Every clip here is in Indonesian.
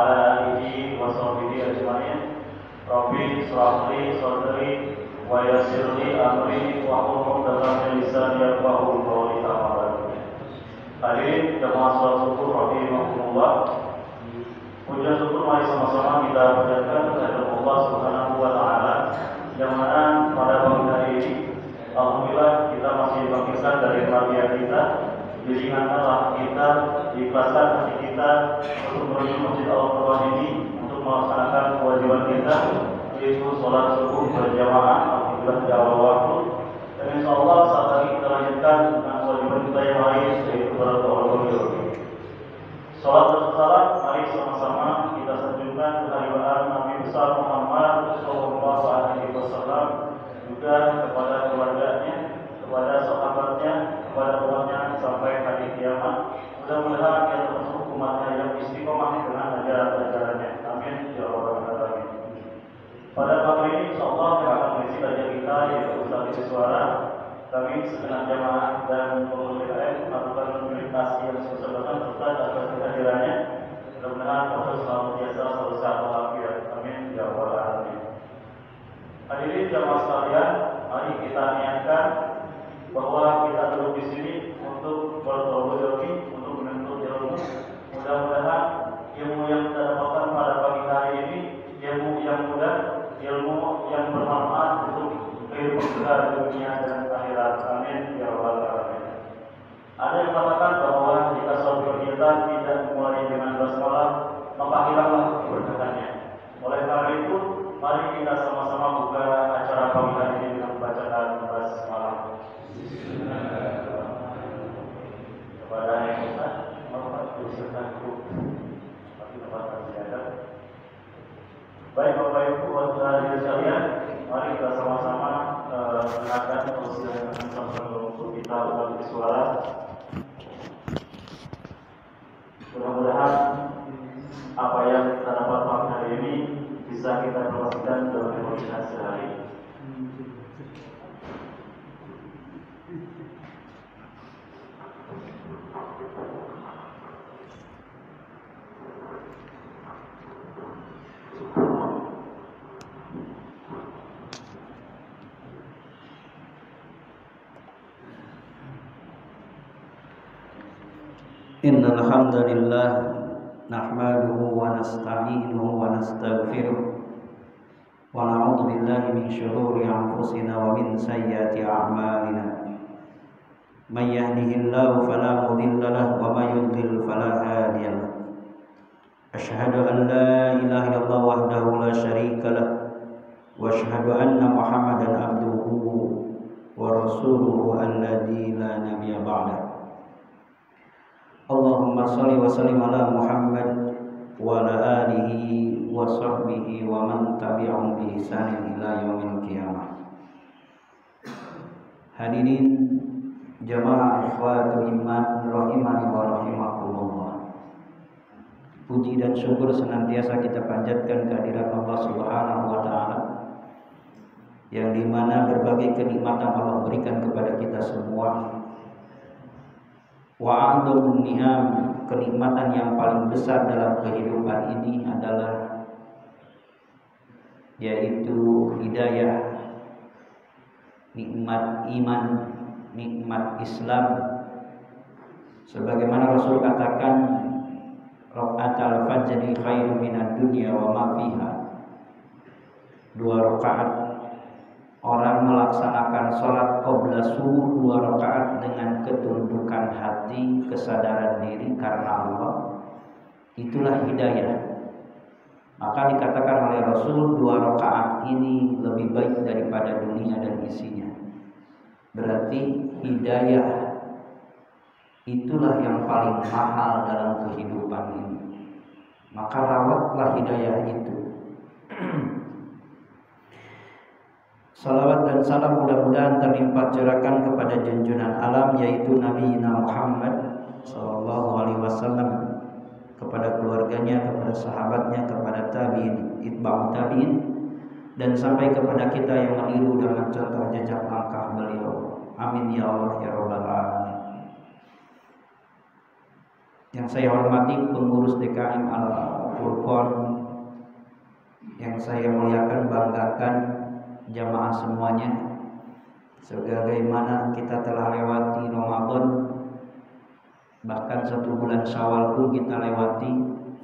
ala alihi wa sahbihi ajma'in. Rabbi shrah li sadri wa yassir li amri wahlul 'uqdatam min lisani yafqahu qawli. Hadirin jamaah salat subuh rahimakumullah. Puja syukur mari sama-sama kita panjatkan kepada Allah Subhanahu wa taala yang mana pada pagi hari ini alhamdulillah kita masih dibangkitkan dari kematian kita. Diringankanlah kita, diikhlaskan hati kita untuk menuju masjid Allah ini untuk melaksanakan kewajiban kita, yaitu sholat subuh berjamaah. Alhamdulillah di awal waktu. Dan insya Allah saat lagi kita lanjutkan dengan kewajiban kita yang lain, yaitu berdoa. Sholat bersalam, mari sama-sama kita sanjungkan kehadiran Nabi besar Muhammad Sallallahu Alaihi Wasallam, juga kepada keluarganya, kepada sahabatnya, kepada umatnya sampai hari kiamat. Mudah-mudahan kita termasuk umatnya yang istiqomah dengan ajaran-ajarannya. Amin ya rabbal alamin. Pada pagi ini insyaallah yang akan mengisi kajian kita yaitu Ustaz Isi Suara. Kami segenap jamaah dan pengurus PKM melakukan meditasi yang sebesar-besar Ustaz atas kehadirannya. Mudah-mudahan Ustaz selalu biasa selalu sehat walafiat. Amin ya rabbal alamin. Hadirin jamaah sekalian, mari kita niatkan bahwa kita duduk di sini untuk bertauhid, untuk menuntut ilmu. Mudah-mudahan ilmu yang kita dapatkan pada pagi hari ini ilmu yang mudah, ilmu yang bermanfaat untuk kehidupan kita dunia dan akhirat. Amin ya rabbal alamin. Ada yang mengatakan bahwa jika suatu kegiatan tidak dimulai dengan basmalah, maka hilanglah keberkahannya. Oleh karena itu, mari kita sama-sama buka acara pagi hari ini dengan bacaan basmalah. Kepada yang Ustaz, Bapak diusulkan grup tapi tempatan siaga. Baik Bapak Ibu, hadirin sekalian, mari kita sama-sama mendengarkan tausiah yang disampaikan untuk kita ulang suara. Mudah-mudahan apa yang kita dapat pagi hari ini bisa kita aplikasikan dalam kehidupan sehari. Innal hamdalillah nahmaduhu wa nasta'inuhu wa nastaghfiruh wa na'udzu billahi min shururi anfusina wa min sayyiati a'malina. May yahdihillahu fala mudilla lahu wa may yudlil fala hadiya lahu. Asyhadu an la ilaha illallah wahdahu la syarika lahu wa asyhadu anna Muhammadan abduhu wa rasuluhu alladzi la nabiyya ba'dahu. Allahumma shalli wa sallim ala Muhammad wa ala alihi wa sahbihi wa man tabi'ahum bi ihsanin ila yaumil qiyamah. Hadirin jamaah ikhwatul iman rahimani wa rahimakumullah. Puji dan syukur senantiasa kita panjatkan kehadirat Allah Subhanahu wa taala yang dimana berbagai kenikmatan Allah berikan kepada kita semua. Wa a'dhamun ni'am, kenikmatan yang paling besar dalam kehidupan ini adalah yaitu hidayah, nikmat iman, nikmat Islam. Sebagaimana Rasul katakan, raqatul fajri khairum minad dunya wa ma fiha. 2 rakaat orang melaksanakan sholat qabla subuh 2 rakaat dengan ketundukan hati, kesadaran diri karena Allah, itulah hidayah. Maka dikatakan oleh Rasul 2 rakaat ini lebih baik daripada dunia dan isinya. Berarti hidayah itulah yang paling mahal dalam kehidupan ini. Maka rawatlah hidayah itu. Salawat dan salam mudah-mudahan terlimpah curahkan kepada junjungan alam yaitu Nabi Muhammad Sallallahu Alaihi Wasallam, kepada keluarganya, kepada sahabatnya, kepada tabiin, itba'u tabiin, dan sampai kepada kita yang meniru dengan contoh jejak langkah beliau. Amin ya Allah ya Rabbal Alamin. Yang saya hormati pengurus DKM Al-Furqan saya muliakan, banggakan jamaah semuanya, sebagaimana kita telah lewati Ramadan, bahkan 1 bulan Syawal pun kita lewati.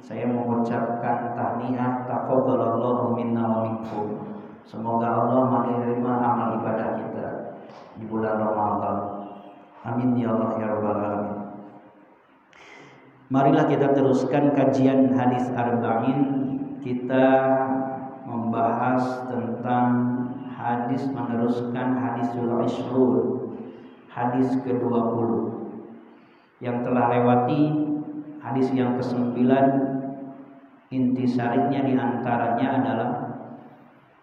Saya mengucapkan tahniah, taqabbalallahu minna wa minkum. Semoga Allah menerima amal ibadah kita di bulan Ramadan. Amin ya Allah ya rabbal alamin. Marilah kita teruskan kajian hadis arba'in. Kita membahas tentang hadis, meneruskan hadisul ishrun, hadis ke-20 yang telah lewati. Hadis yang ke-9, intisarinya diantaranya adalah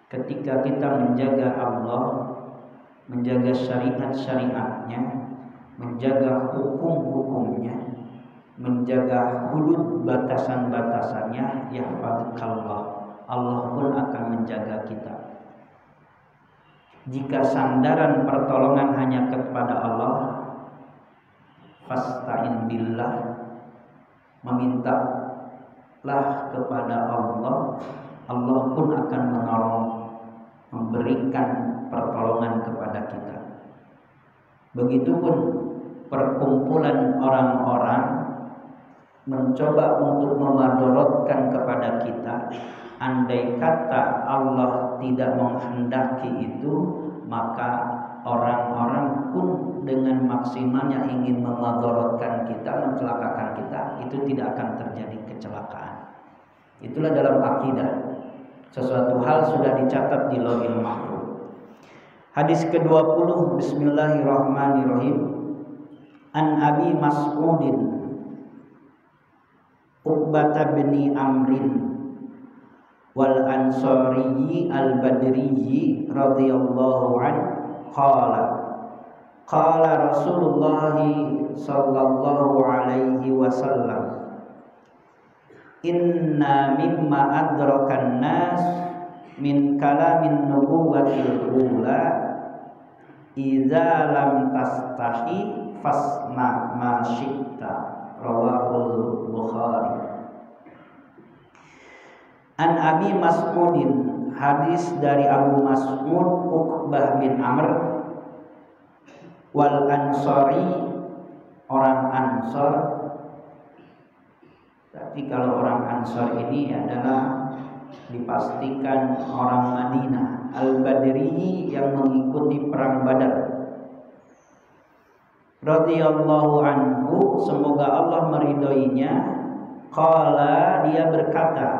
ketika kita menjaga Allah, menjaga syariat-syariatnya, menjaga hukum-hukumnya, menjaga hudud batasan-batasannya, yahfazukallah, Allah pun akan menjaga kita. Jika sandaran pertolongan hanya kepada Allah, fasta'in billah, memintalah kepada Allah, Allah pun akan menolong, memberikan pertolongan kepada kita. Begitupun perkumpulan orang-orang mencoba untuk memadorotkan kepada kita, andai kata Allah tidak menghendaki itu, maka orang-orang pun dengan maksimalnya ingin memadorotkan kita, mencelakakan kita, itu tidak akan terjadi kecelakaan. Itulah dalam akidah. Sesuatu hal sudah dicatat di Lauhil Mahfuz. Hadis ke-20, bismillahirrahmanirrahim. An Abi Mas'udin Uqbah bin Amrin wal Ansari al-Badri radhiyallahu anhu qala Rasulullah sallallahu alaihi wasallam, inna mimma adrakan nas min kalamin nubuwatil ula idza lam tastahi fasna ma syi'ta, rawahul Bukhari. An Abi Mas'udin, hadis dari Abu Mas'ud Uqbah bin Amr, wal Ansari, orang Ansor. Tapi kalau orang Ansor ini adalah dipastikan orang Madinah, Al-Badri yang mengikuti perang Badar. Radhiyallahu anhu, semoga Allah meridhoinya. Qala, dia berkata,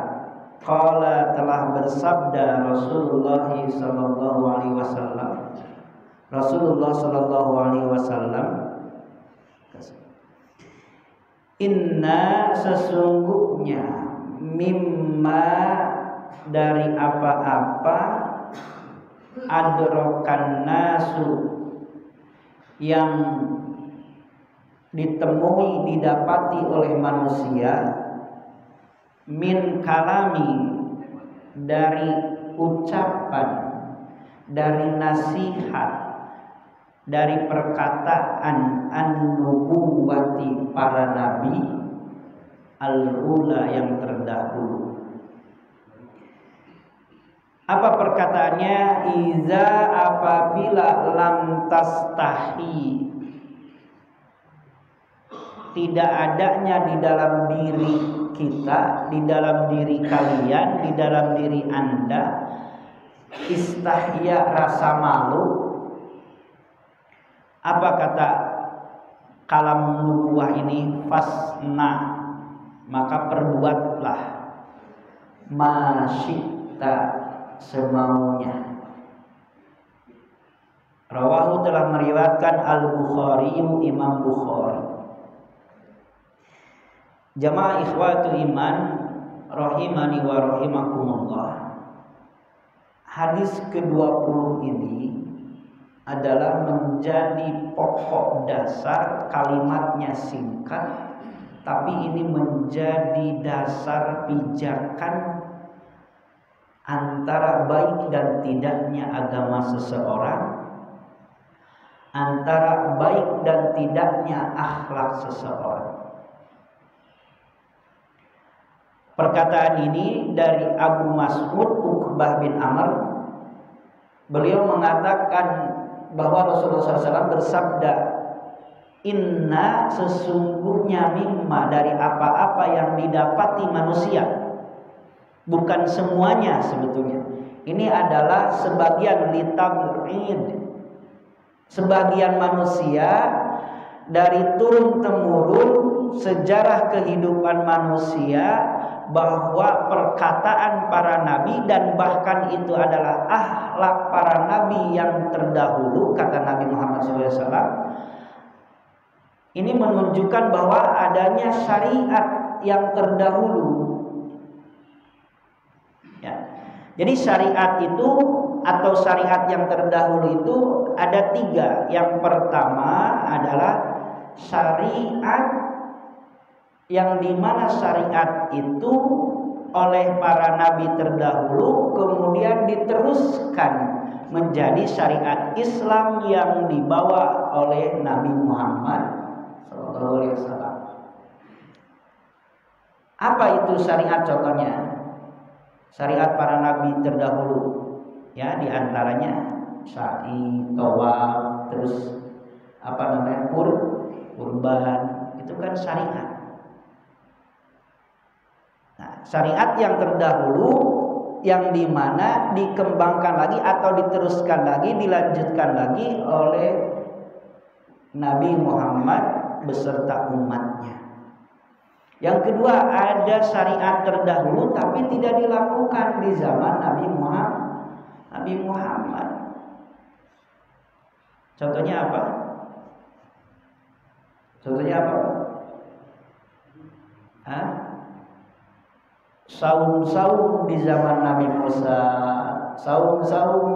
qala, telah bersabda Rasulullah sallallahu alaihi wasallam. Rasulullah sallallahu alaihi wasallam, inna, sesungguhnya, mimma, dari apa-apa, adrokan nasu, yang ditemui, didapati oleh manusia, min kalami, dari ucapan, dari nasihat, dari perkataan an-nubuwati, para nabi, al-ula, yang terdahulu. Apa perkataannya? Iza, apabila lam tastahi, tidak adanya di dalam diri kita, di dalam diri kalian, di dalam diri Anda, istahya, rasa malu. Apa kata kalam nubuwah ini? Fasna, maka perbuatlah, masyita, semaunya. Rawahu, telah meriwayatkan Al-Bukhari, Imam Bukhari. Jamaah ikhwatul iman rahimani wa rahimakumullah. Hadis ke-20 ini adalah menjadi pokok dasar, kalimatnya singkat, tapi ini menjadi dasar pijakan antara baik dan tidaknya agama seseorang, antara baik dan tidaknya akhlak seseorang. Perkataan ini dari Abu Mas'ud Uqbah bin Amr. Beliau mengatakan bahwa Rasulullah SAW bersabda, inna sesungguhnya mimma dari apa-apa yang didapati manusia, bukan semuanya sebetulnya. Ini adalah sebagian litab'id. Sebagian manusia dari turun temurun sejarah kehidupan manusia, bahwa perkataan para nabi dan bahkan itu adalah akhlak para nabi yang terdahulu, kata Nabi Muhammad SAW, ini menunjukkan bahwa adanya syariat yang terdahulu. Ya. Jadi syariat itu atau syariat yang terdahulu itu ada 3. Yang pertama adalah syariat yang dimana syariat itu oleh para nabi terdahulu kemudian diteruskan menjadi syariat Islam yang dibawa oleh Nabi Muhammad SAW. Apa itu syariat contohnya? Syariat para nabi terdahulu, ya, diantaranya sa'i, tawaf, terus kurban, itu kan syariat. Nah, syariat yang terdahulu yang dimana dikembangkan lagi atau diteruskan lagi, dilanjutkan lagi oleh Nabi Muhammad beserta umatnya. Yang kedua, ada syariat terdahulu tapi tidak dilakukan di zaman Nabi Muhammad. Contohnya apa? Saum di zaman Nabi Musa, saum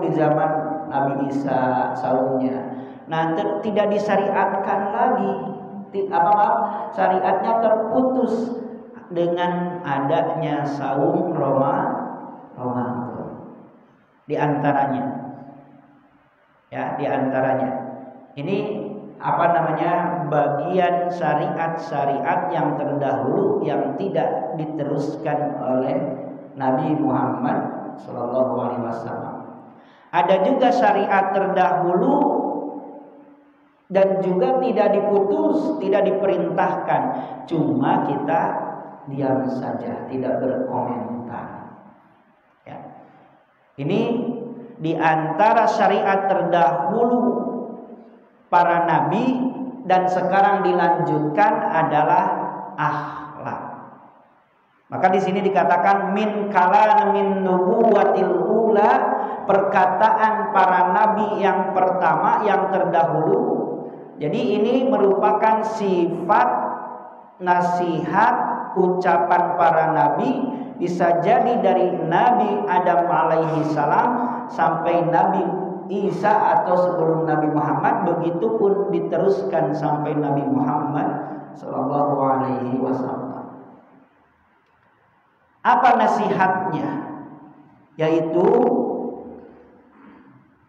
di zaman Nabi Isa, saumnya. Nah, tidak disyariatkan lagi. Syariatnya terputus dengan adanya saum Ramadan. Di antaranya. Ini bagian syariat-syariat yang terdahulu yang tidak diteruskan oleh Nabi Muhammad SAW. Ada juga syariat terdahulu dan juga tidak diputus, tidak diperintahkan, cuma kita diam saja, tidak berkomentar. Ya. Ini di antara syariat terdahulu para nabi dan sekarang dilanjutkan adalah akhlak. Maka di sini dikatakan min nubuwatil ula, perkataan para nabi yang pertama yang terdahulu. Jadi ini merupakan sifat nasihat ucapan para nabi, bisa jadi dari Nabi Adam alaihi salam sampai Nabi Isa atau sebelum Nabi Muhammad, begitu pun diteruskan sampai Nabi Muhammad sallallahu alaihi wasallam. Apa nasihatnya? Yaitu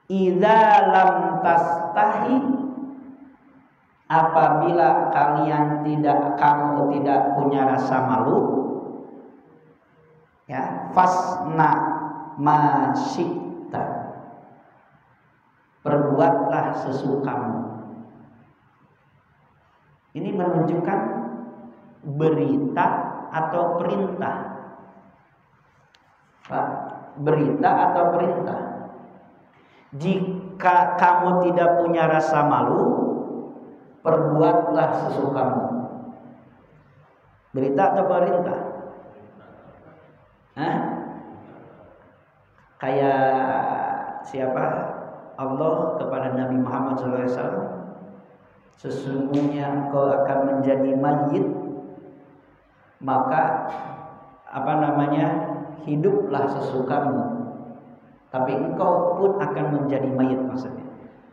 idza lam tastahi, apabila kamu tidak punya rasa malu, ya, fasna ma syi'ta, perbuatlah sesukamu. Ini menunjukkan berita atau perintah. Pak, berita atau perintah. Jika kamu tidak punya rasa malu, perbuatlah sesukamu. Berita atau perintah? Kayak siapa? Allah kepada Nabi Muhammad SAW, sesungguhnya engkau akan menjadi mayit, maka hiduplah sesukamu. Tapi engkau pun akan menjadi mayit, maksudnya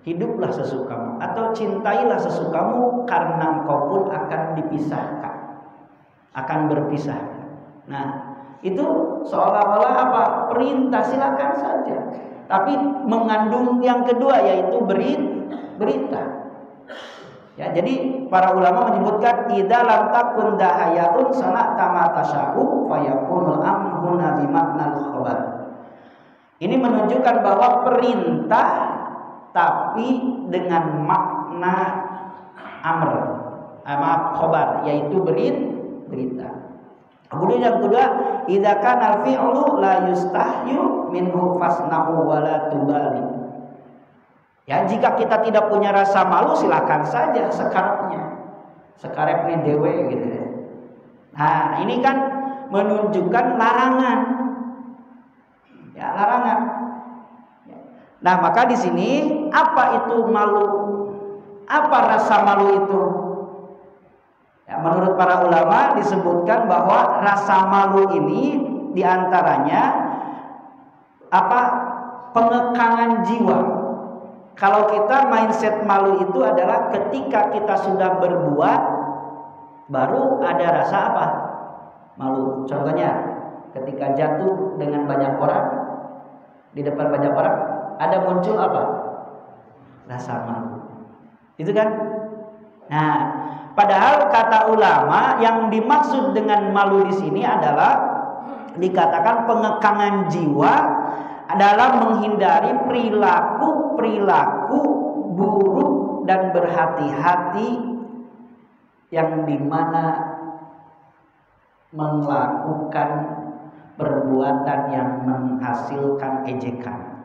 hiduplah sesukamu atau cintailah sesukamu, karena engkau pun akan dipisahkan, akan berpisah. Nah, itu seolah-olah apa? Perintah, silakan saja. Tapi mengandung yang kedua, yaitu berita. Ya, jadi para ulama menyebutkan idza lam takun dahayaun sana'ta ma tasya'u fayakunul amru bi maknal khabar. Ini menunjukkan bahwa perintah tapi dengan makna amr, khabar, yaitu berita. Kemudian yang kedua, idza kana al-fi'lu la yustahyu minhu fasnahu wa la tubali. Ya, jika kita tidak punya rasa malu, silakan saja sekarepnya dewe gitu ya. Nah, ini kan menunjukkan larangan. Ya, larangan. Nah, maka di sini apa itu malu? Apa rasa malu itu? Ya, menurut para ulama disebutkan bahwa rasa malu ini diantaranya pengekangan jiwa. Kalau kita mindset malu itu adalah ketika kita sudah berbuat baru ada rasa malu. Contohnya ketika jatuh dengan banyak orang, di depan banyak orang, ada muncul rasa malu. Itu kan? Nah, padahal kata ulama yang dimaksud dengan malu di sini adalah dikatakan pengekangan jiwa adalah menghindari perilaku buruk dan berhati-hati yang dimana melakukan perbuatan yang menghasilkan ejekan.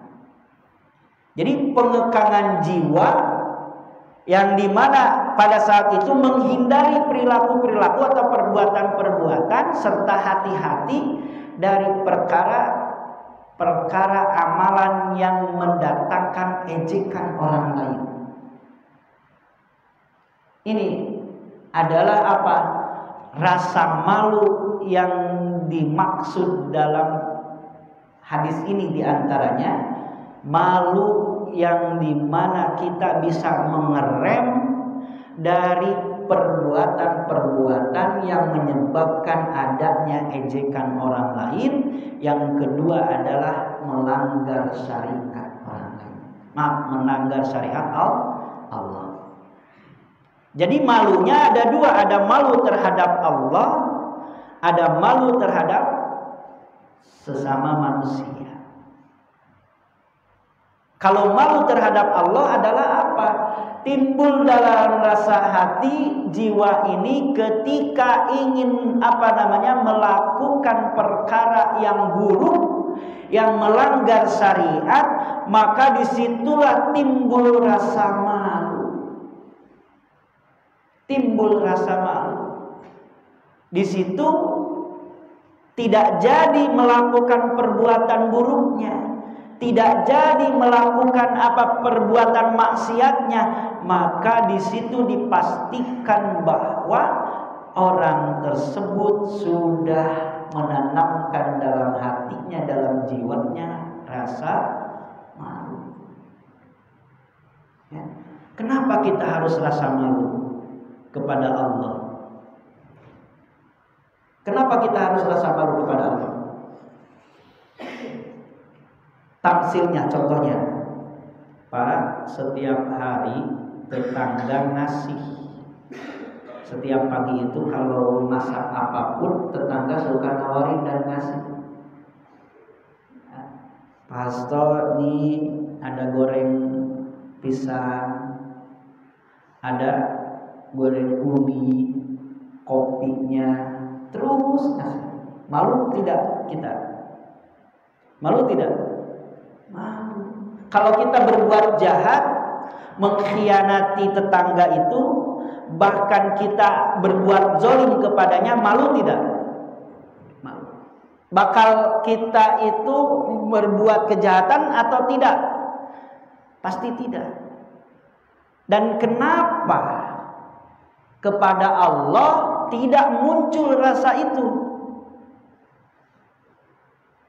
Jadi pengekangan jiwa yang dimana pada saat itu menghindari perilaku-perilaku atau perbuatan-perbuatan serta hati-hati dari perkara amalan yang mendatangkan ejekan orang lain. Ini adalah rasa malu yang dimaksud dalam hadis ini, diantaranya malu yang dimana kita bisa mengerem dari perbuatan-perbuatan yang menyebabkan adanya ejekan orang lain. Yang kedua adalah melanggar syariat orang lain. Melanggar syariat Allah. Jadi malunya ada dua, ada malu terhadap Allah, ada malu terhadap sesama manusia. Kalau malu terhadap Allah adalah timbul dalam rasa hati jiwa ini ketika ingin melakukan perkara yang buruk, yang melanggar syariat, maka disitulah timbul rasa malu. Timbul rasa malu. Di situ tidak jadi melakukan perbuatan buruknya, tidak jadi melakukan perbuatan maksiatnya, maka di situ dipastikan bahwa orang tersebut sudah menanamkan dalam hatinya, dalam jiwanya rasa malu. Ya. Kenapa kita harus rasa malu kepada Allah? Kenapa kita harus rasa malu kepada Allah? Tamsilnya, contohnya, Pak, setiap hari tetangga ngasih. Setiap pagi itu kalau masak apapun, tetangga suka nawarin dan ngasih. Pastor, nih ada goreng pisang, ada goreng ubi, kopinya, terus ngasih. Malu tidak kita? Malu tidak? Malu. Kalau kita berbuat jahat, mengkhianati tetangga itu, bahkan kita berbuat zalim kepadanya, malu tidak? Malu. Bakal kita itu berbuat kejahatan atau tidak? Pasti tidak. Dan kenapa kepada Allah tidak muncul rasa itu?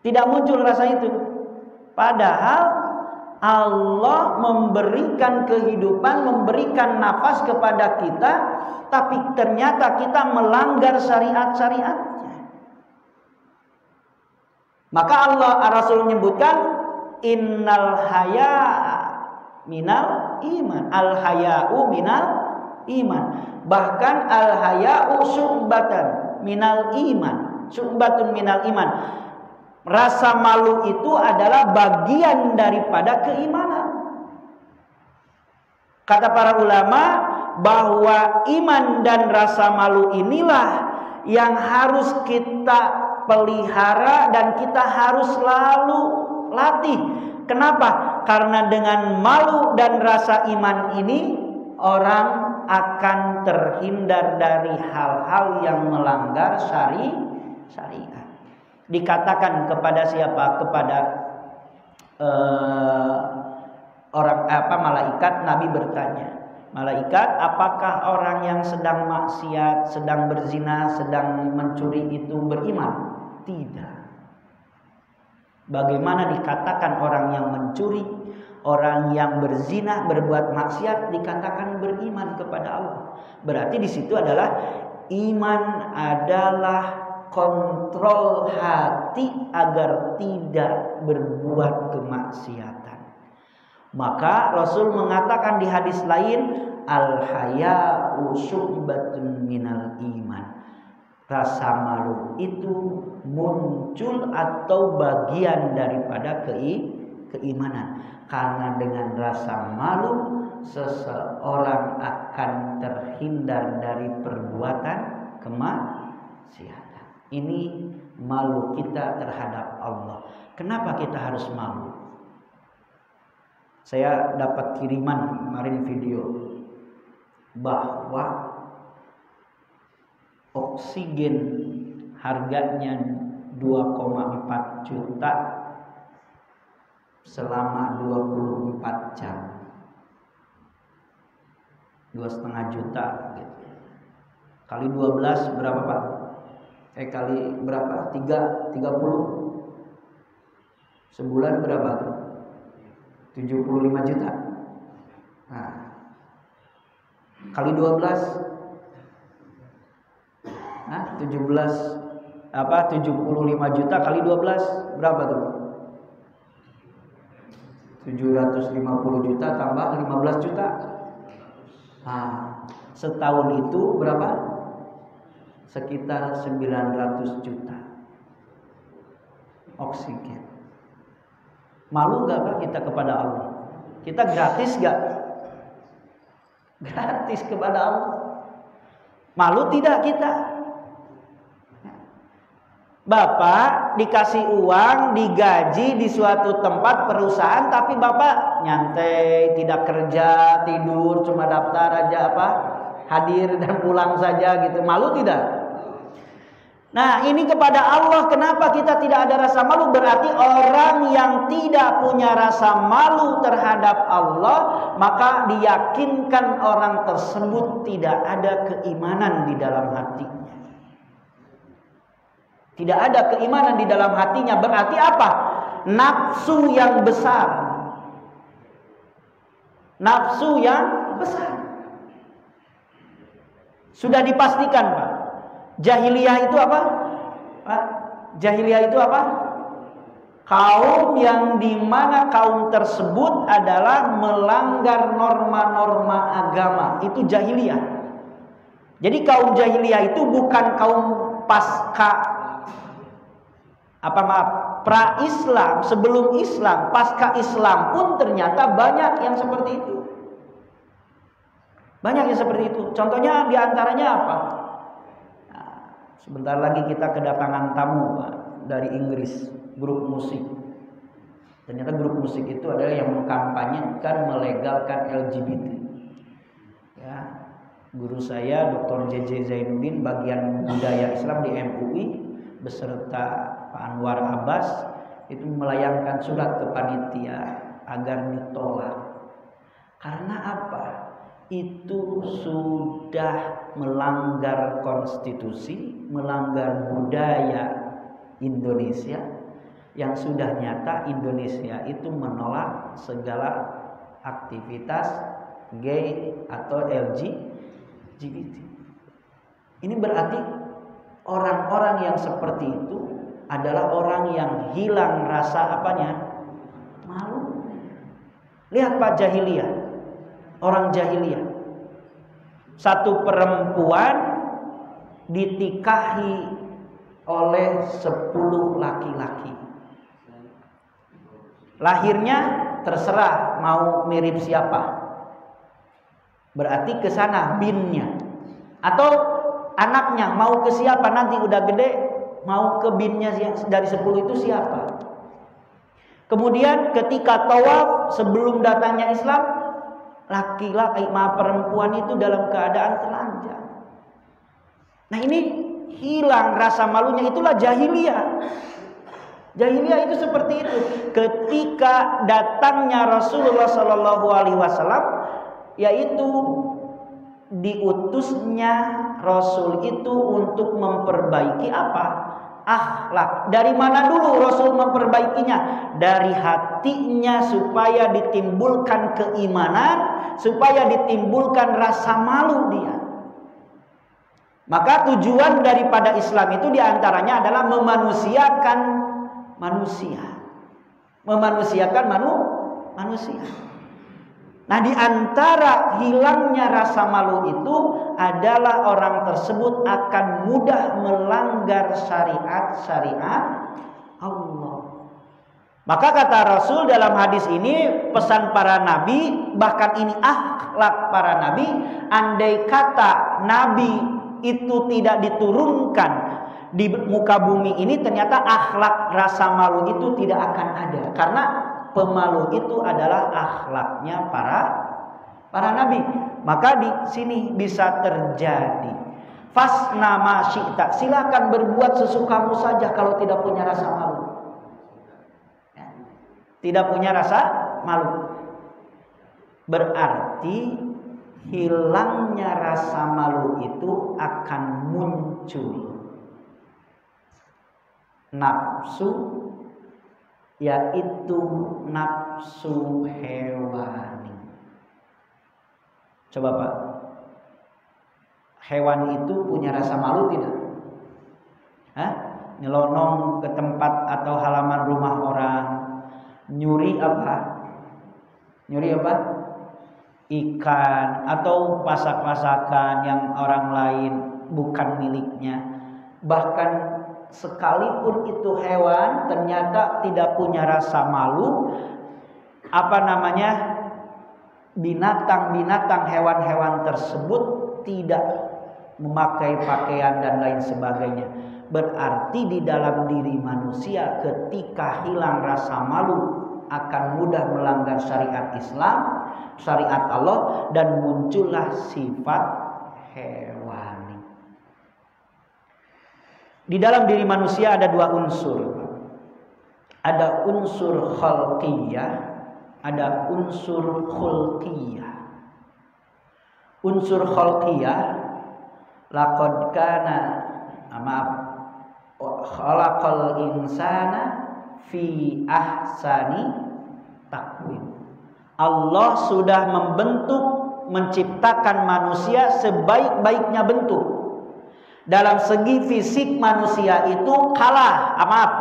Tidak muncul rasa itu. Padahal Allah memberikan kehidupan, memberikan nafas kepada kita, tapi ternyata kita melanggar syariat-syariatnya. Maka Rasul menyebutkan innal haya minal iman, al haya'u minal iman. Bahkan al-haya'u syu'batan minal iman. Syu'batun minal iman. Rasa malu itu adalah bagian daripada keimanan. Kata para ulama bahwa iman dan rasa malu inilah yang harus kita pelihara dan kita harus selalu latih. Kenapa? Karena dengan malu dan rasa iman ini orang akan terhindar dari hal-hal yang melanggar syariat. Dikatakan kepada siapa? Kepada malaikat. Nabi bertanya, malaikat, apakah orang yang sedang maksiat, sedang berzina, sedang mencuri itu beriman? Tidak. Bagaimana dikatakan orang yang mencuri, orang yang berzina, berbuat maksiat dikatakan beriman kepada Allah? Berarti di situ adalah iman adalah kontrol hati agar tidak berbuat kemaksiatan. Maka Rasul mengatakan di hadis lain, al-haya'u syu'batun minal iman. Rasa malu itu muncul atau bagian daripada keimanan. Karena dengan rasa malu seseorang akan terhindar dari perbuatan kemaksiatan. Ini malu kita terhadap Allah. Kenapa kita harus malu? Saya dapat kiriman kemarin video bahwa oksigen harganya 2,4 juta selama 24 jam. 2,5 juta gitu. Kali 12 berapa Pak? Kali berapa? 30. Sebulan berapa tuh? 75 juta. Nah, kali 12 75 juta kali 12 berapa tuh? 750 juta tambah 15 juta. Nah, setahun itu berapa? Sekitar 900 juta oksigen. Malu gak Pak kita kepada Allah? Kita gratis gak? Gratis kepada Allah. Malu tidak kita? Bapak dikasih uang, digaji di suatu tempat perusahaan, tapi Bapak nyantai, tidak kerja, tidur, cuma daftar aja hadir dan pulang saja gitu. Malu tidak? Nah, ini kepada Allah, kenapa kita tidak ada rasa malu? Berarti orang yang tidak punya rasa malu terhadap Allah, maka diyakinkan orang tersebut tidak ada keimanan di dalam hatinya. Tidak ada keimanan di dalam hatinya. Berarti apa? Nafsu yang besar. Nafsu yang besar. Sudah dipastikan Pak. Jahiliyah itu apa? Pak? Jahiliyah itu apa? Kaum yang dimana kaum tersebut adalah melanggar norma-norma agama. Itu jahiliyah. Jadi kaum jahiliyah itu bukan kaum pra-Islam, sebelum Islam, pasca Islam pun ternyata banyak yang seperti itu. Banyak yang seperti itu. Contohnya diantaranya apa? Nah, sebentar lagi kita kedatangan tamu Pak, dari Inggris, grup musik. Ternyata grup musik itu adalah yang mengkampanyekan melegalkan LGBT. Ya, guru saya Dr. JJ Zainuddin bagian budaya Islam di MUI beserta Pak Anwar Abbas itu melayangkan surat ke panitia agar ditolak. Karena apa? Itu sudah melanggar konstitusi, melanggar budaya Indonesia yang sudah nyata Indonesia itu menolak segala aktivitas gay atau LGBT. Ini berarti orang-orang yang seperti itu adalah orang yang hilang rasa malu. Lihat Pak, jahiliyah, orang jahiliyah Satu perempuan ditikahi oleh 10 laki-laki. Lahirnya terserah mau mirip siapa. Berarti ke sana binnya. Atau anaknya mau ke siapa nanti udah gede, mau ke binnya dari 10 itu siapa. Kemudian ketika tawaf sebelum datangnya Islam, laki-laki perempuan itu dalam keadaan telanjang. Nah ini hilang rasa malunya, itulah jahiliyah. Jahiliyah itu seperti itu. Ketika datangnya Rasulullah SAW, yaitu diutusnya Rasul itu untuk memperbaiki apa? Akhlak. Dari mana dulu Rasul memperbaikinya? Dari hatinya, supaya ditimbulkan keimanan, supaya ditimbulkan rasa malu dia. Maka tujuan daripada Islam itu diantaranya adalah memanusiakan manusia. Memanusiakan manusia. Nah, di antara hilangnya rasa malu itu adalah orang tersebut akan mudah melanggar syariat-syariat Allah. Maka kata Rasul dalam hadis ini, pesan para nabi, bahkan ini akhlak para nabi, andai kata nabi itu tidak diturunkan di muka bumi ini, ternyata akhlak rasa malu itu tidak akan ada. Karena pemalu itu adalah akhlaknya para nabi. Maka di sini bisa terjadi fasna ma syi'ta, silakan berbuat sesukamu saja kalau tidak punya rasa malu. Tidak punya rasa malu, berarti hilangnya rasa malu itu akan muncul nafsu, yaitu nafsu hewani. Coba Pak, hewan itu punya rasa malu tidak? Nyelonong ke tempat atau halaman rumah orang, nyuri apa? Nyuri apa? Ikan atau pasak-pasakan yang orang lain bukan miliknya. Bahkan sekalipun itu hewan ternyata tidak punya rasa malu, binatang-binatang, hewan-hewan tersebut tidak memakai pakaian dan lain sebagainya. Berarti di dalam diri manusia ketika hilang rasa malu akan mudah melanggar syariat Islam, syariat Allah, dan muncullah sifat hewani. Di dalam diri manusia ada 2 unsur. Ada unsur khalqiyah, ada unsur khulqiyah. Unsur khalqiyah, laqad kana khalaqal insana fi ahsani taqwim. Allah sudah membentuk, menciptakan manusia sebaik-baiknya bentuk. Dalam segi fisik manusia itu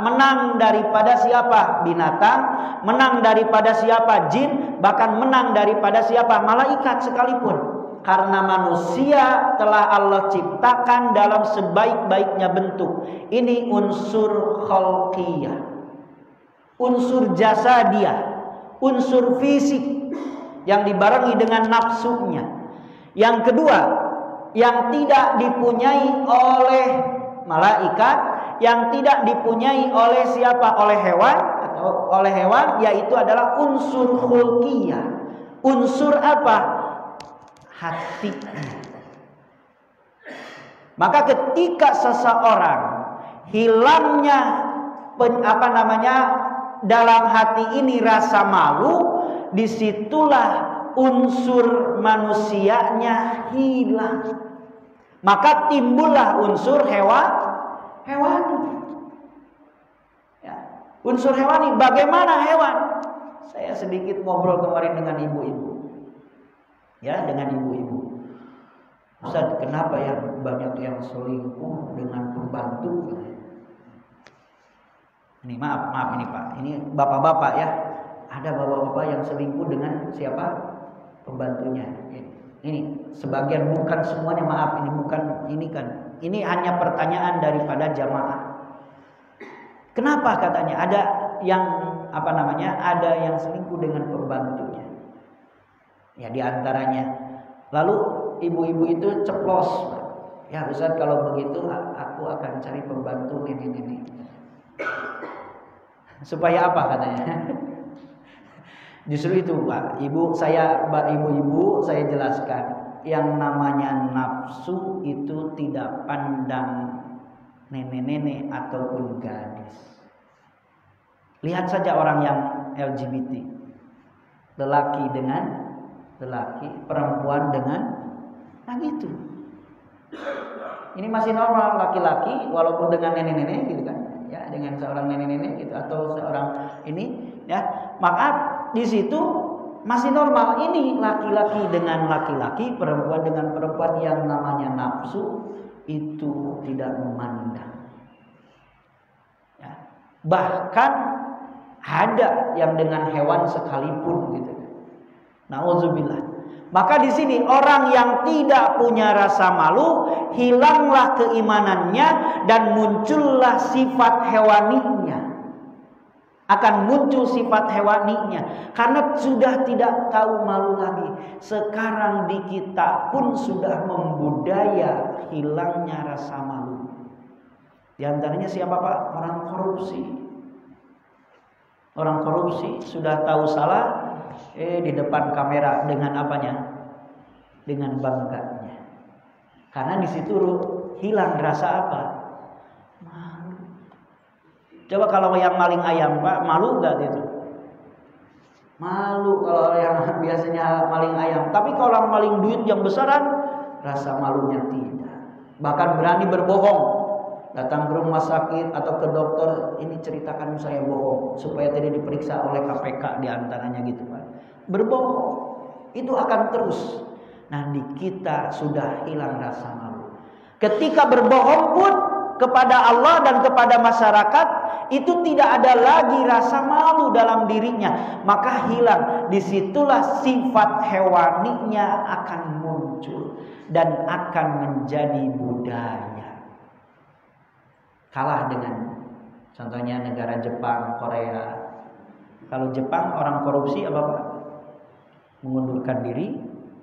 menang daripada siapa? Binatang, menang daripada siapa? Jin, bahkan menang daripada siapa? Malaikat sekalipun. Karena manusia telah Allah ciptakan dalam sebaik-baiknya bentuk. Ini unsur khalqiyah, unsur jasadiyah, unsur fisik yang dibarengi dengan nafsunya. Yang kedua, yang tidak dipunyai oleh malaikat, yang tidak dipunyai oleh siapa? Oleh hewan, yaitu adalah unsur khulqiyah. Unsur apa? Hatinya. Maka ketika seseorang hilangnya dalam hati ini rasa malu, disitulah unsur manusianya hilang. Maka timbullah unsur hewani. Ya, unsur hewani. Bagaimana hewan? Saya sedikit ngobrol kemarin dengan ibu-ibu. Ya, dengan ibu-ibu. Ustaz, kenapa ya banyak yang selingkuh dengan pembantu? Ini maaf ini Pak. Ini bapak-bapak ya. Ada bapak-bapak yang selingkuh dengan siapa? Pembantunya. Ini sebagian, bukan semuanya, maaf, ini bukan, ini kan, ini hanya pertanyaan daripada jamaah. Kenapa katanya ada yang ada yang selingkuh dengan pembantunya? Ya diantaranya. Lalu ibu-ibu itu ceplos, ya Ustaz, kalau begitu aku akan cari pembantu ini. Supaya apa katanya? Justru itu Pak, ibu-ibu saya jelaskan, yang namanya nafsu itu tidak pandang nenek-nenek ataupun gadis. Lihat saja orang yang LGBT, lelaki dengan lelaki, perempuan dengan, nah gitu. Ini masih normal, laki-laki walaupun dengan nenek-nenek gitu kan, ya dengan seorang nenek-nenek gitu atau seorang ini, ya maka di situ masih normal. Ini laki-laki dengan laki-laki, perempuan dengan perempuan, yang namanya nafsu itu tidak memandang. Ya. Bahkan ada yang dengan hewan sekalipun gitu. Nauzubillah. Maka di sini orang yang tidak punya rasa malu, hilanglah keimanannya dan muncullah sifat hewaninya. Akan muncul sifat hewaninya karena sudah tidak tahu malu lagi. Sekarang di kita pun sudah membudaya hilangnya rasa malu. Di antaranya siapa Pak? Orang korupsi. Orang korupsi sudah tahu salah, di depan kamera dengan apanya? Dengan bangganya. Karena di situ hilang rasa apa? Coba kalau yang maling ayam Pak, malu gak itu? Malu kalau yang biasanya maling ayam. Tapi kalau orang maling duit yang besaran, rasa malunya tidak. Bahkan berani berbohong. Datang ke rumah sakit atau ke dokter, ini ceritakan saya bohong supaya tidak diperiksa oleh KPK diantaranya gitu Pak. Berbohong itu akan terus. Nah di kita sudah hilang rasa malu. Ketika berbohong pun kepada Allah dan kepada masyarakat, itu tidak ada lagi rasa malu dalam dirinya, maka hilang. Disitulah sifat hewaninya akan muncul dan akan menjadi budaya. Kalah dengan contohnya negara Jepang, Korea. Kalau Jepang orang korupsi apa Pak? Mengundurkan diri,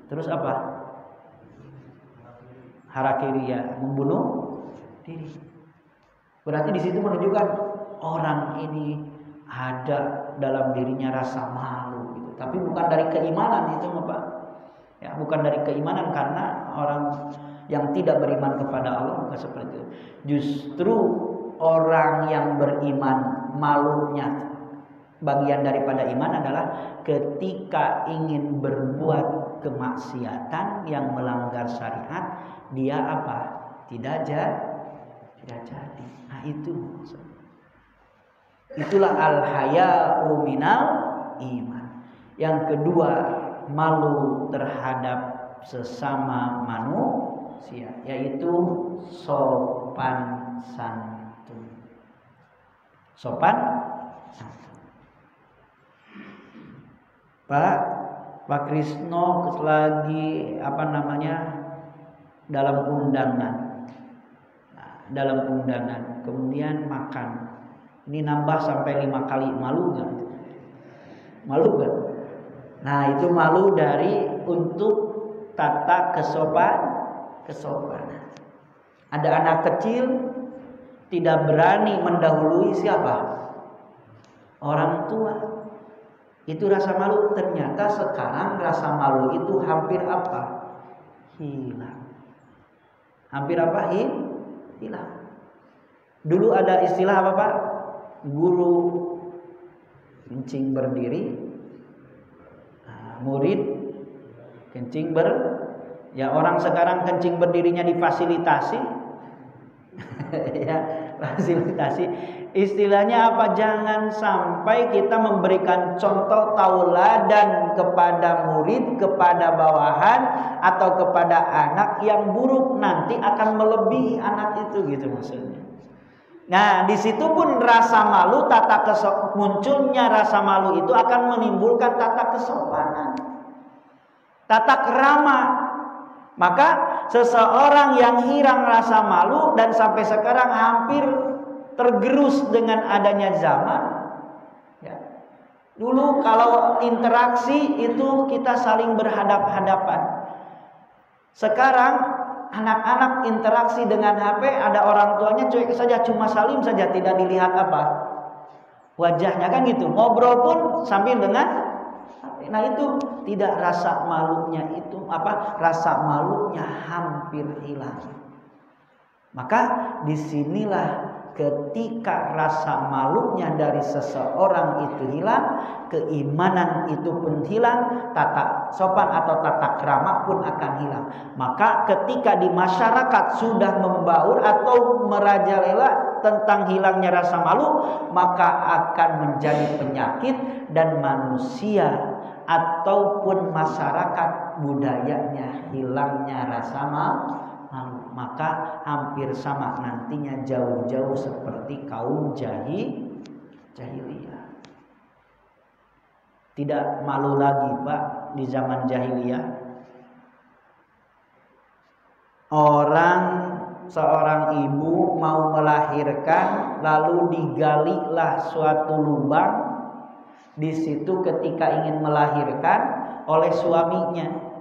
terus apa? Harakiri, ya, membunuh diri. Berarti di situ menunjukkan orang ini ada dalam dirinya rasa malu gitu. Tapi bukan dari keimanan itu Pak. Ya, bukan dari keimanan, karena orang yang tidak beriman kepada Allah bukan seperti itu. Justru orang yang beriman, malunya bagian daripada iman adalah ketika ingin berbuat kemaksiatan yang melanggar syariat, dia apa? Tidak jadi. Nah itulah al-haya'u minal iman. Yang kedua, malu terhadap sesama manusia, yaitu sopan santun. Sopan santun. Pak Krisno lagi dalam undangan, kemudian makan. Ini nambah sampai 5 kali, malu gak? Malu gak? Nah itu malu untuk tata kesopanan. Ada anak kecil tidak berani mendahului siapa? Orang tua. Itu rasa malu. Ternyata sekarang rasa malu itu hampir apa? Hilang. Hampir apa? Hilang. Dulu ada istilah apa Pak? Guru kencing berdiri, murid kencing ya orang sekarang kencing berdirinya difasilitasi. Ya, fasilitasi. Istilahnya apa? Jangan sampai kita memberikan contoh tauladan kepada murid, kepada bawahan atau kepada anak yang buruk, nanti akan melebihi anak itu gitu maksudnya. Nah, di situ pun rasa malu, munculnya rasa malu itu akan menimbulkan tata kesopanan, tata kerama. Maka seseorang yang hilang rasa malu dan sampai sekarang hampir tergerus dengan adanya zaman. Ya. Dulu kalau interaksi itu kita saling berhadap-hadapan. Sekarang anak-anak interaksi dengan HP, ada orang tuanya cuek saja, cuma salim saja, tidak dilihat apa wajahnya, kan gitu. Ngobrol pun sambil dengan HP. Nah itu tidak, rasa malunya itu rasa malunya hampir hilang. Maka disinilah ketika rasa malunya dari seseorang itu hilang, keimanan itu pun hilang, tata sopan atau tata krama pun akan hilang. Maka ketika di masyarakat sudah membaur atau merajalela tentang hilangnya rasa malu, maka akan menjadi penyakit dan manusia ataupun masyarakat budayanya hilangnya rasa malu. Maka hampir sama nantinya, jauh-jauh seperti kaum jahiliyah. Tidak malu lagi Pak di zaman jahiliyah. Seorang ibu mau melahirkan, lalu digalilah suatu lubang di situ ketika ingin melahirkan oleh suaminya.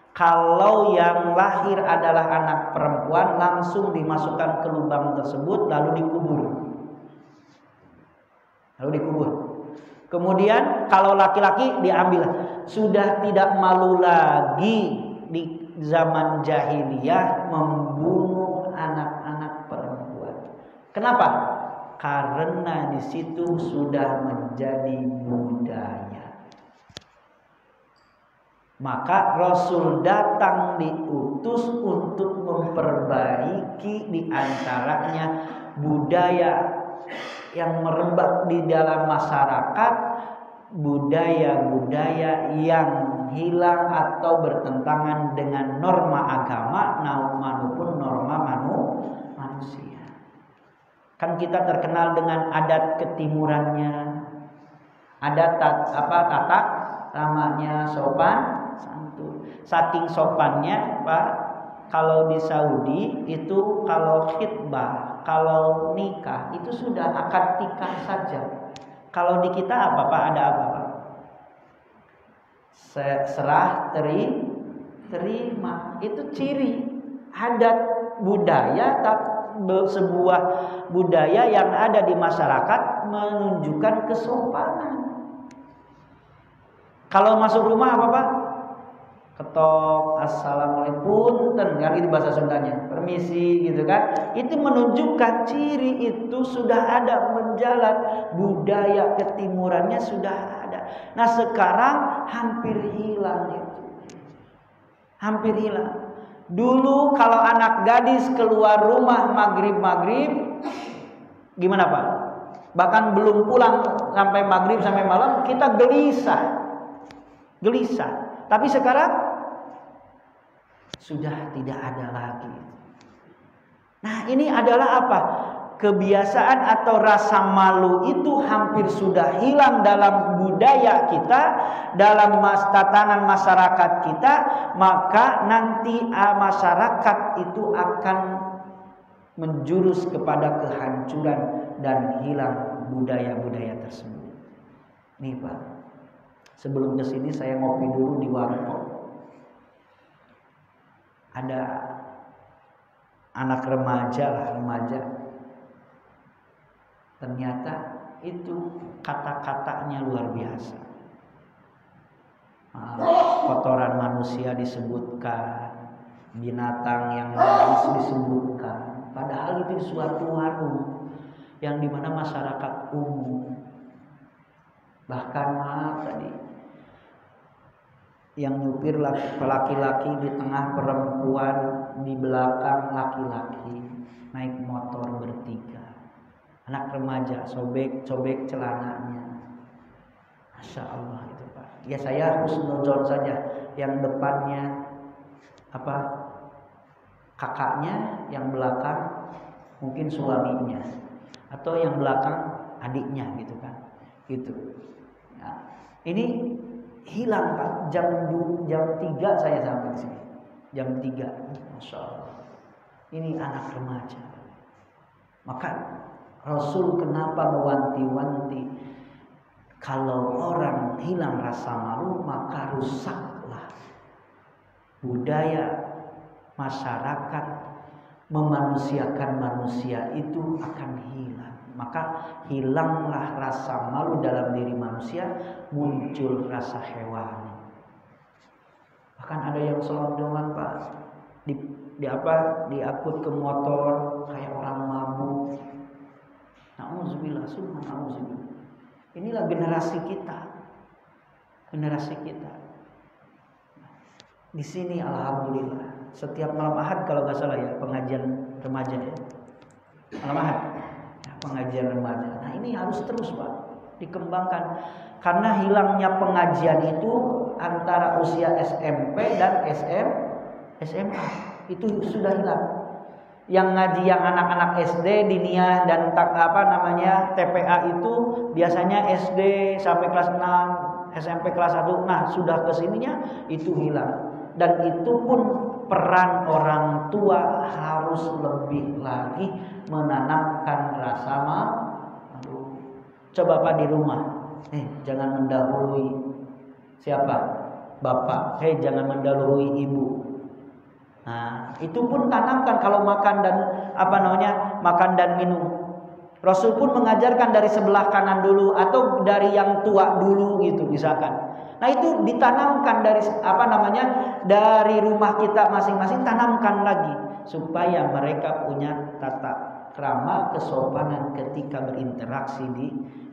Kalau yang lahir adalah anak perempuan, langsung dimasukkan ke lubang tersebut lalu dikubur. Kemudian kalau laki-laki diambil. Sudah tidak malu lagi di zaman jahiliyah membunuh anak-anak perempuan. Kenapa? Karena di situ sudah menjadi budaya. Maka Rasul datang diutus untuk memperbaiki di antaranya budaya yang merebak di dalam masyarakat, budaya-budaya yang hilang atau bertentangan dengan norma agama maupun norma manusia. Kan kita terkenal dengan adat ketimurannya, adat tata ramanya sopan santun. Saking sopannya Pak, kalau di Saudi itu kalau khitbah, kalau nikah itu sudah akad nikah saja. Kalau di kita apa Pak? Ada apa Pak? Serah terima. Itu ciri adat budaya, sebuah budaya yang ada di masyarakat menunjukkan kesopanan. Kalau masuk rumah apa Pak? Ketok, assalamualaikum, kan itu bahasa Sundanya, permisi gitu kan. Itu menunjukkan ciri itu sudah ada, menjalan budaya ketimurannya sudah ada. Nah sekarang hampir hilang itu, hampir hilang. Dulu kalau anak gadis keluar rumah maghrib gimana Pak? Bahkan belum pulang sampai maghrib sampai malam kita gelisah. Tapi sekarang sudah tidak ada lagi. Nah ini adalah apa? Kebiasaan atau rasa malu itu hampir sudah hilang dalam budaya kita, dalam tatanan masyarakat kita. Maka nanti masyarakat itu akan menjurus kepada kehancuran dan hilang budaya-budaya tersebut. Nih Pak, sebelum kesini saya ngopi dulu di warkop. Ada anak remaja. Ternyata itu kata-katanya luar biasa. Kotoran manusia disebutkan, binatang yang najis disebutkan. Padahal itu suatu warung yang dimana masyarakat umum. Bahkan tadi yang nyupir laki-laki di tengah, perempuan di belakang laki-laki, naik motor bertiga. Anak remaja sobek celananya. Masya Allah itu Pak. Ya saya husnuzon saja. Yang depannya kakaknya, yang belakang mungkin suaminya, atau yang belakang adiknya gitu kan. Gitu. Nah, ini hilang Pak. Jam 3 saya sampai di sini. jam 3. Masya Allah. Ini anak remaja. Maka Rasul kenapa mewanti-wanti, kalau orang hilang rasa malu maka rusaklah budaya masyarakat, memanusiakan manusia itu akan hilang. Maka hilanglah rasa malu dalam diri manusia, muncul rasa hewani. Bahkan ada yang selondongan Pak, diangkut ke motor kayak orang mabuk. Nauzubillah, summa nauzubillah. Inilah generasi kita. Generasi kita. Di sini alhamdulillah setiap malam Ahad kalau nggak salah ya pengajian remaja ya. Malam Ahad ya, pengajian remaja. Nah ini harus terus Pak dikembangkan, karena hilangnya pengajian itu antara usia SMP dan SMA itu sudah hilang. Yang ngaji yang anak-anak SD, diniyah dan TPA itu biasanya SD sampai kelas 6, SMP kelas 1. Nah, sudah kesininya itu hilang. Dan itu pun peran orang tua harus lebih lagi menanamkan rasa malu. Coba Pak di rumah, jangan mendahului siapa? Bapak. Jangan mendahului ibu. Nah, itu pun tanamkan kalau makan dan minum. Rasul pun mengajarkan dari sebelah kanan dulu atau dari yang tua dulu gitu misalkan. Nah, itu ditanamkan dari rumah kita masing-masing, tanamkan lagi supaya mereka punya tata krama, kesopanan ketika berinteraksi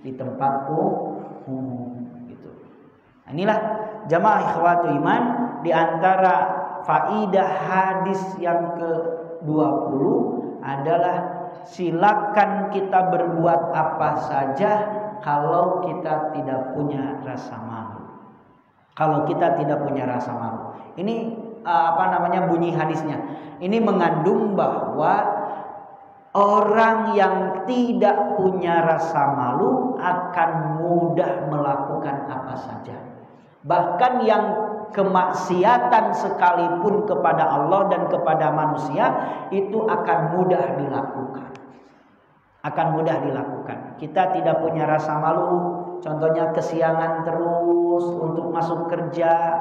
di tempat umum gitu. Nah, inilah jamaah ikhwatu iman, di antara faidah hadis yang ke-20 adalah silakan kita berbuat apa saja kalau kita tidak punya rasa malu. Kalau kita tidak punya rasa malu. Ini bunyi hadisnya. Ini mengandung bahwa orang yang tidak punya rasa malu akan mudah melakukan apa saja. Bahkan yang kemaksiatan sekalipun kepada Allah dan kepada manusia itu akan mudah dilakukan. Kita tidak punya rasa malu, contohnya kesiangan terus untuk masuk kerja.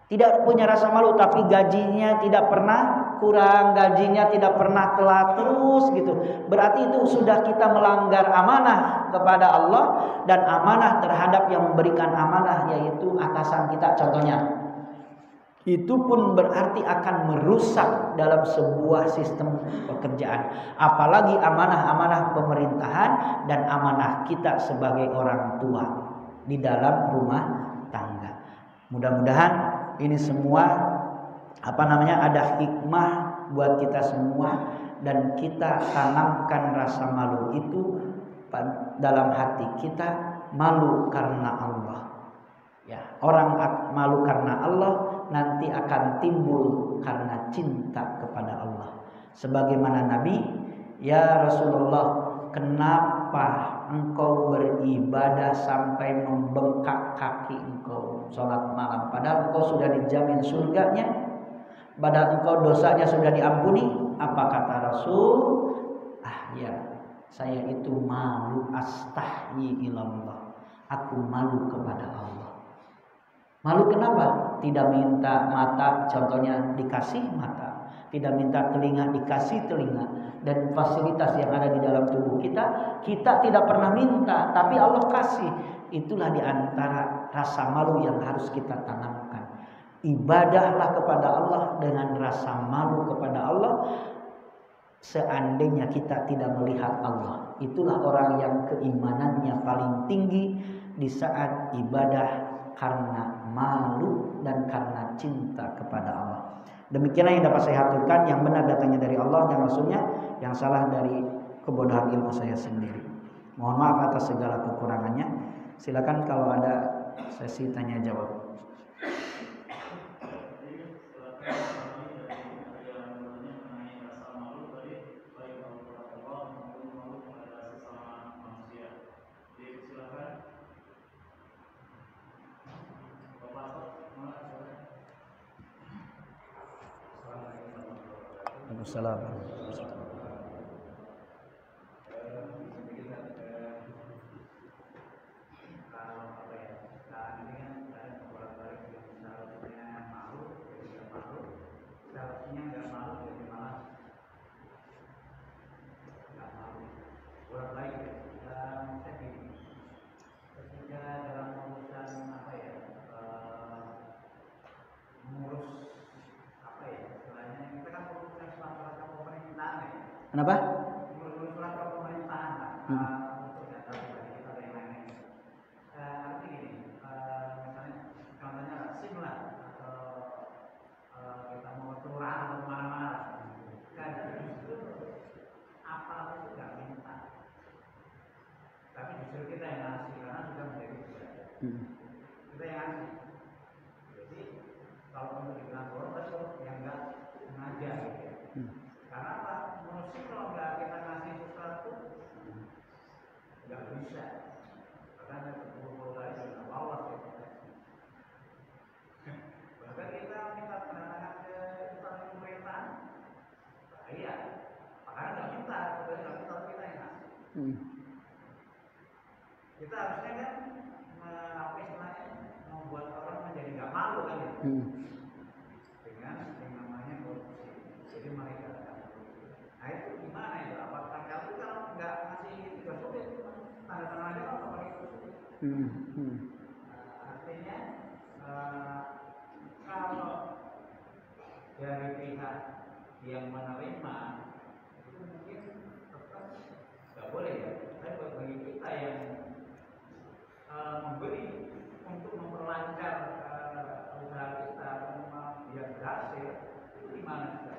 Tidak punya rasa malu tapi gajinya tidak pernah kurang, gajinya tidak pernah telat terus gitu. Berarti itu sudah kita melanggar amanah kepada Allah dan amanah terhadap yang memberikan amanah, yaitu atasan kita contohnya. Itu pun berarti akan merusak dalam sebuah sistem pekerjaan. Apalagi amanah-amanah pemerintahan dan amanah kita sebagai orang tua di dalam rumah tangga. Mudah-mudahan ini semua ada hikmah buat kita semua, dan kita tanamkan rasa malu itu dalam hati kita. Malu karena Allah. Ya, orang malu karena Allah nanti akan timbul karena cinta kepada Allah. Sebagaimana Nabi, ya Rasulullah, kenapa engkau beribadah sampai membengkak kaki engkau sholat malam, padahal engkau sudah dijamin surganya, padahal engkau dosanya sudah diampuni? Apa kata Rasul? Saya itu malu, astahyi ilallah, aku malu kepada Allah. Malu kenapa? Tidak minta mata, contohnya dikasih mata, tidak minta telinga, dikasih telinga, dan fasilitas yang ada di dalam tubuh kita tidak pernah minta, tapi Allah kasih. Itulah diantara rasa malu yang harus kita tanamkan. Ibadahlah kepada Allah dengan rasa malu kepada Allah. Seandainya kita tidak melihat Allah, itulah orang yang keimanannya paling tinggi di saat ibadah karena malu dan karena cinta kepada Allah. Demikianlah yang dapat saya haturkan. Yang benar datangnya dari Allah dan Rasulnya, yang salah dari kebodohan ilmu saya sendiri. Mohon maaf atas segala kekurangannya. Silakan kalau ada sesi tanya jawab. Assalamualaikum. Kenapa? Kita yang ngasih. Jadi kalau untuk dibilang boros, yang enggak sengaja gitu ya. Karena apa? Musik kalau nggak kita ngasih sesuatu nggak bisa. Bahkan ada beberapa kali sudah lolos gitu. Bahkan kita minta pendanaan ke instansi pemerintahan, iya. Makanya nggak minta, kita yang ngasih. Kita harusnya kan apa istilahnya membuat orang menjadi nggak malu kan ya. Dengan yang namanya korupsi. Jadi mereka nah itu gimana itu? Apakah kalau nggak ngasih tugas sulit, tanda tangan aja apa pakai sulit? Artinya kalau dari pihak yang menerima itu mungkin tetap nggak boleh ya. Tapi bagi kita yang memberi untuk memperlancar usaha kita biar berhasil itu gimana kita?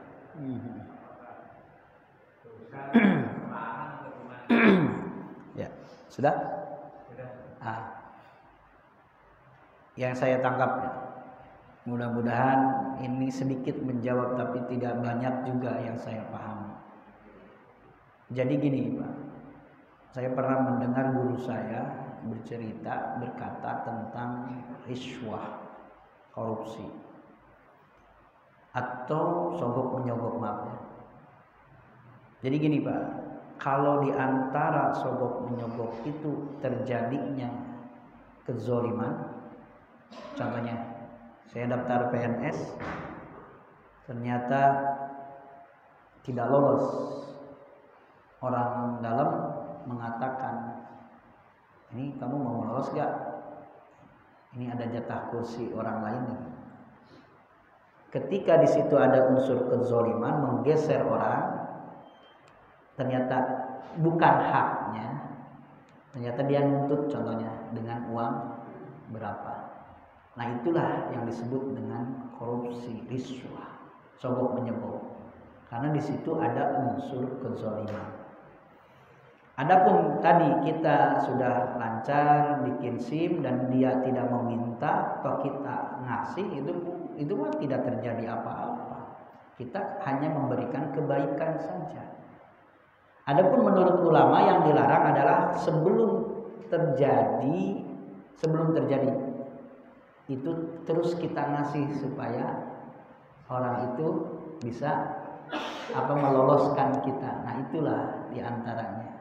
Ya, sudah? Yang saya tangkap, mudah-mudahan ini sedikit menjawab tapi tidak banyak juga yang saya paham. Jadi gini Pak, saya pernah mendengar guru saya berkata tentang riswah, korupsi atau sogok menyogok, maaf ya. Jadi gini Pak, kalau di antara sogok menyogok itu terjadinya kezoliman, contohnya saya daftar PNS ternyata tidak lolos, orang dalam mengatakan, ini kamu mau lolos gak? Ini ada jatah kursi orang lain nih. Ketika di situ ada unsur kezoliman, menggeser orang, ternyata bukan haknya, ternyata dia nuntut contohnya dengan uang berapa. Nah itulah yang disebut dengan korupsi, riswah, sogok menyogok. Karena di situ ada unsur kezoliman. Adapun tadi kita sudah lancar bikin SIM dan dia tidak meminta atau kita ngasih, itu mah tidak terjadi apa-apa. Kita hanya memberikan kebaikan saja. Adapun menurut ulama yang dilarang adalah sebelum terjadi itu terus kita ngasih supaya orang itu bisa meloloskan kita. Nah itulah diantaranya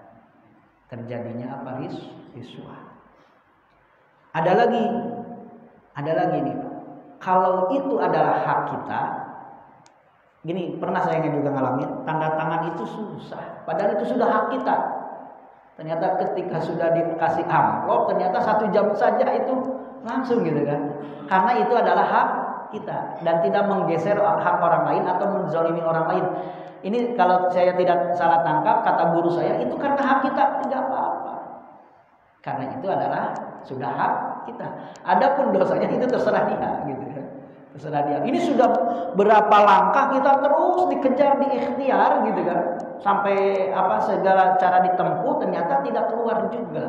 terjadinya apa, riswah. Ada lagi nih, kalau itu adalah hak kita, gini, pernah saya juga ngalamin, tanda tangan itu susah, padahal itu sudah hak kita. Ternyata ketika sudah dikasih amplop, ternyata 1 jam saja itu langsung gitu kan, karena itu adalah hak kita dan tidak menggeser hak orang lain atau menzalimi orang lain. Ini kalau saya tidak salah tangkap, kata guru saya, itu karena hak kita, tidak apa-apa. Karena itu adalah sudah hak kita. Adapun dosanya itu terserah dia, gitu kan. Terserah dia. Ini sudah berapa langkah kita terus dikejar di ikhtiar, gitu kan. Sampai segala cara ditempuh, ternyata tidak keluar juga.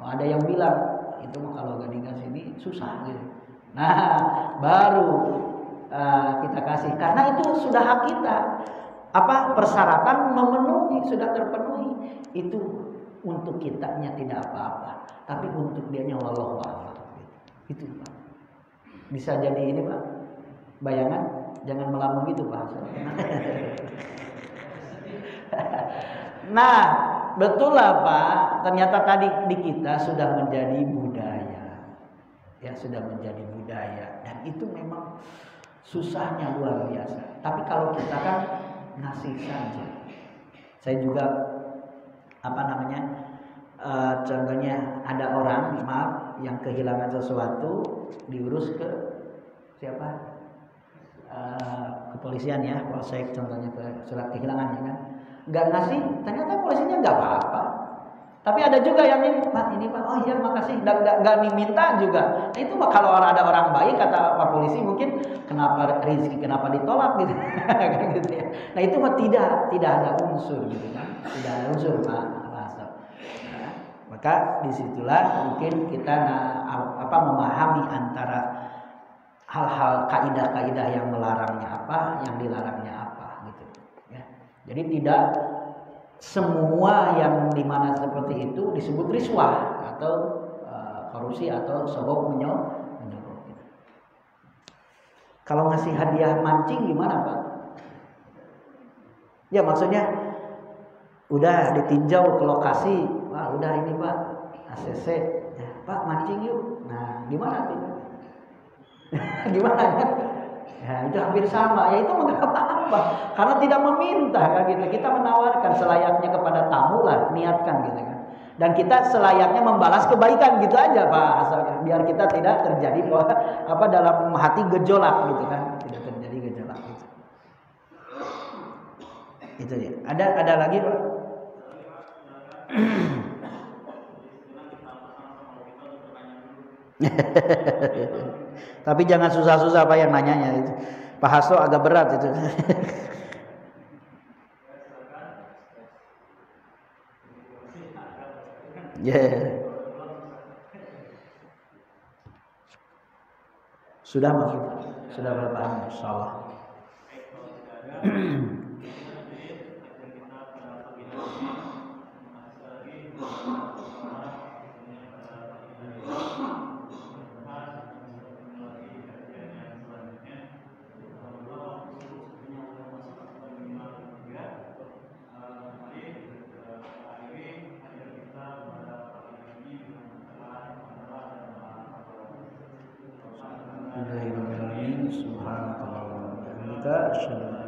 Ada yang bilang itu kalau gak dikasih ini susah, gitu. Nah, baru kita kasih karena itu sudah hak kita. Persyaratan memenuhi, sudah terpenuhi. Itu untuk kitanya tidak apa-apa, tapi untuk dianya wallahu a'lam. Itu Pak. Bisa jadi ini Pak. Bayangan jangan melamun gitu Pak. Nah, betul lah Pak. Ternyata tadi di kita sudah menjadi budaya. Ya, sudah menjadi budaya. Dan itu memang susahnya luar biasa. Tapi kalau kita kan ngasih saja. Saya juga contohnya ada orang maaf yang kehilangan sesuatu diurus ke siapa? Kepolisian ya, polsek contohnya ke surat kehilangannya kan. Nggak ngasih, ternyata polisinya nggak apa-apa. Tapi ada juga yang ini Pak, oh iya makasih, nggak diminta juga. Nah, itu kalau ada orang baik kata Pak polisi mungkin kenapa rezeki kenapa ditolak gitu, gitu ya. Nah itu mah tidak ada unsur gitu kan, tidak ada unsur Pak. Nah, maka disitulah mungkin kita memahami antara hal-hal kaidah-kaidah yang melarangnya apa, yang dilarangnya apa gitu. Ya. Jadi tidak semua yang dimana seperti itu disebut riswah atau korupsi atau sogok menyogok. Kalau ngasih hadiah mancing gimana Pak? Ya maksudnya udah ditinjau ke lokasi, wah udah ini Pak ACC, ya, Pak mancing yuk. Nah gimana tuh? Gimana kan? Ya itu hampir sama. Ya itu mengapa? Karena tidak meminta kan gitu. Kita menawarkan selayaknya kepada tamu lah, niatkan gitu kan. Dan kita selayaknya membalas kebaikan gitu aja Pak, asalkan biar kita tidak terjadi dalam hati gejolak gitu kan. Tidak terjadi gejolak gitu. Itu ya. Ada lagi Pak? Tapi jangan susah-susah Pak yang nanyanya itu. Pak Hasto agak berat itu. Yeah. Sudah masuk. Sudah berapa? Insyaallah. Subhanallah wa bihamdika asyhadu